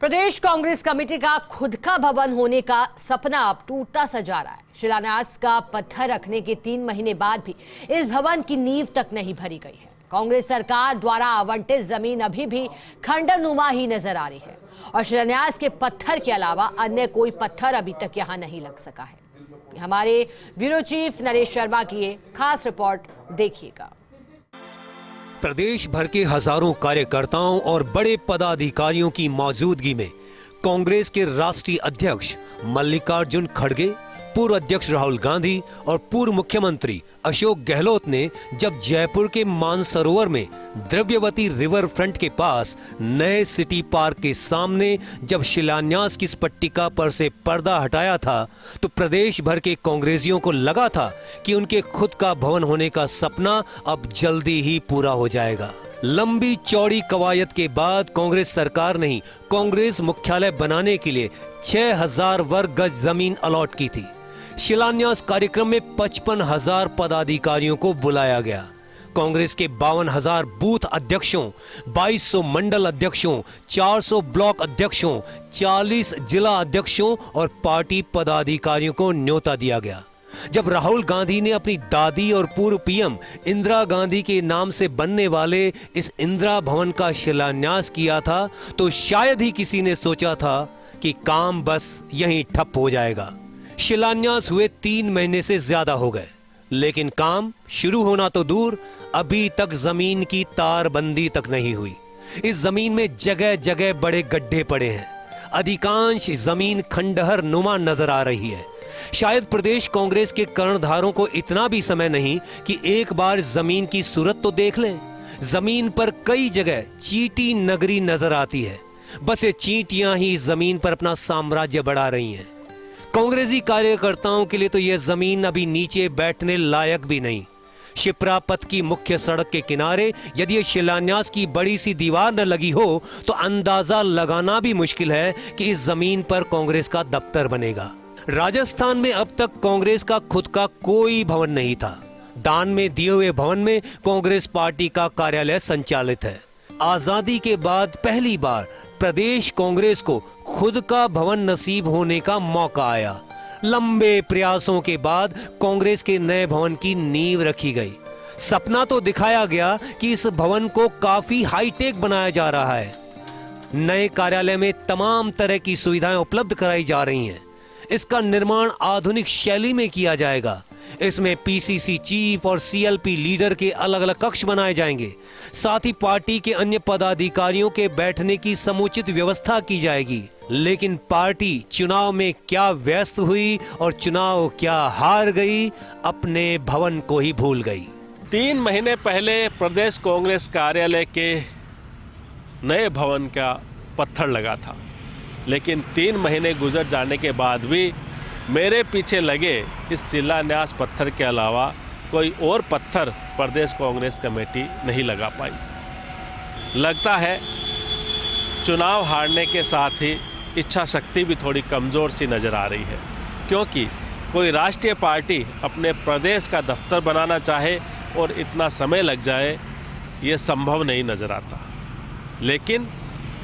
प्रदेश Congress committee का खुद का भवन होने का सपना अब टूटता सा जा रहा है। शिलान्यास का पत्थर रखने के 3 महीने बाद भी इस भवन की नींव तक नहीं भरी गई है। कांग्रेस सरकार द्वारा आवंटित जमीन अभी भी खंडरनुमा ही नजर आ रही है और शिलान्यास के पत्थर के अलावा अन्य कोई पत्थर अभी तक यहां नहीं लग सका है। हमारे ब्यूरो चीफ नरेश शर्मा की ये खास रिपोर्ट देखिएगा। प्रदेश भर के हजारों कार्यकर्ताओं और बड़े पदाधिकारियों की मौजूदगी में कांग्रेस के राष्ट्रीय अध्यक्ष मल्लिकार्जुन खड़गे, पूर्व अध्यक्ष राहुल गांधी और पूर्व मुख्यमंत्री अशोक गहलोत ने जब जयपुर के मानसरोवर में द्रव्यवती रिवर फ्रंट के पास नए सिटी पार्क के सामने जब शिलान्यास की पट्टिका पर से पर्दा हटाया था, तो प्रदेश भर के कांग्रेसियों को लगा था कि उनके खुद का भवन होने का सपना अब जल्दी ही पूरा हो जाएगा। लंबी चौड़ी कवायद के बाद कांग्रेस सरकार ने कांग्रेस मुख्यालय बनाने के लिए 6000 वर्ग गज जमीन अलॉट की थी। शिलान्यास कार्यक्रम में 55,000 पदाधिकारियों को बुलाया गया। कांग्रेस के 52,000 बूथ अध्यक्षों, 2200 मंडल अध्यक्षों, 400 ब्लॉक अध्यक्षों, 40 जिला अध्यक्षों और पार्टी पदाधिकारियों को न्योता दिया गया। जब राहुल गांधी ने अपनी दादी और पूर्व पीएम इंदिरा गांधी के नाम से बनने वाले इस इंदिरा भवन का शिलान्यास किया था, तो शायद ही किसी ने सोचा था कि काम बस यहीं ठप हो जाएगा। शिलान्यास हुए 3 महीने से ज्यादा हो गए, लेकिन काम शुरू होना तो दूर, अभी तक जमीन की तारबंदी तक नहीं हुई। इस जमीन में जगह जगह बड़े गड्ढे पड़े हैं। अधिकांश जमीन खंडहर नुमा नजर आ रही है। शायद प्रदेश कांग्रेस के कर्णधारों को इतना भी समय नहीं कि एक बार जमीन की सूरत तो देख लें। जमीन पर कई जगह चींटी नगरी नजर आती है। बस ये चींटियां ही जमीन पर अपना साम्राज्य बढ़ा रही हैं। कांग्रेसी कार्यकर्ताओं के लिए तो यह जमीन अभी नीचे बैठने लायक भी नहीं। शिप्रा पथ की मुख्य सड़क के किनारे यदि ये शिलान्यास की बड़ी सी दीवार न लगी हो तो अंदाजा लगाना भी मुश्किल है कि इस जमीन पर कांग्रेस का दफ्तर बनेगा। राजस्थान में अब तक कांग्रेस का खुद का कोई भवन नहीं था। दान में दिए हुए भवन में कांग्रेस पार्टी का कार्यालय संचालित है। आजादी के बाद पहली बार प्रदेश कांग्रेस को खुद का भवन नसीब होने का मौका आया। लंबे प्रयासों के बाद कांग्रेस के नए भवन की नींव रखी गई। सपना तो दिखाया गया कि इस भवन को काफी हाईटेक बनाया जा रहा है। नए कार्यालय में तमाम तरह की सुविधाएं उपलब्ध कराई जा रही हैं। इसका निर्माण आधुनिक शैली में किया जाएगा। इसमें पीसीसी चीफ और सीएलपी लीडर के अलग अलग कक्ष बनाए जाएंगे। साथ ही पार्टी के अन्य पदाधिकारियों के बैठने की समुचित व्यवस्था की जाएगी। लेकिन पार्टी चुनाव में क्या व्यस्त हुई और चुनाव क्या हार गई, अपने भवन को ही भूल गई। 3 महीने पहले प्रदेश कांग्रेस कार्यालय के नए भवन का पत्थर लगा था, लेकिन 3 महीने गुजर जाने के बाद भी मेरे पीछे लगे इस शिलान्यास पत्थर के अलावा कोई और पत्थर प्रदेश कांग्रेस कमेटी नहीं लगा पाई। लगता है चुनाव हारने के साथ ही इच्छा शक्ति भी थोड़ी कमज़ोर सी नज़र आ रही है, क्योंकि कोई राष्ट्रीय पार्टी अपने प्रदेश का दफ्तर बनाना चाहे और इतना समय लग जाए, ये संभव नहीं नज़र आता। लेकिन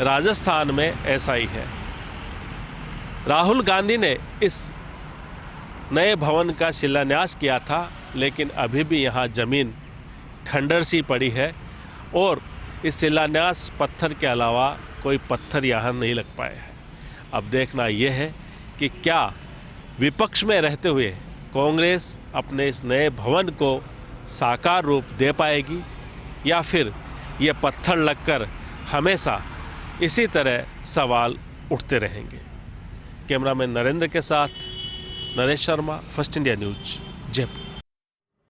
राजस्थान में ऐसा ही है। राहुल गांधी ने इस नए भवन का शिलान्यास किया था, लेकिन अभी भी यहाँ ज़मीन खंडर सी पड़ी है और इस शिलान्यास पत्थर के अलावा कोई पत्थर यहाँ नहीं लग पाए हैं। अब देखना यह है कि क्या विपक्ष में रहते हुए कांग्रेस अपने इस नए भवन को साकार रूप दे पाएगी या फिर ये पत्थर लगकर हमेशा इसी तरह सवाल उठते रहेंगे। कैमरामैन नरेंद्र के साथ Naresh Sharma, first India news, Jaipur.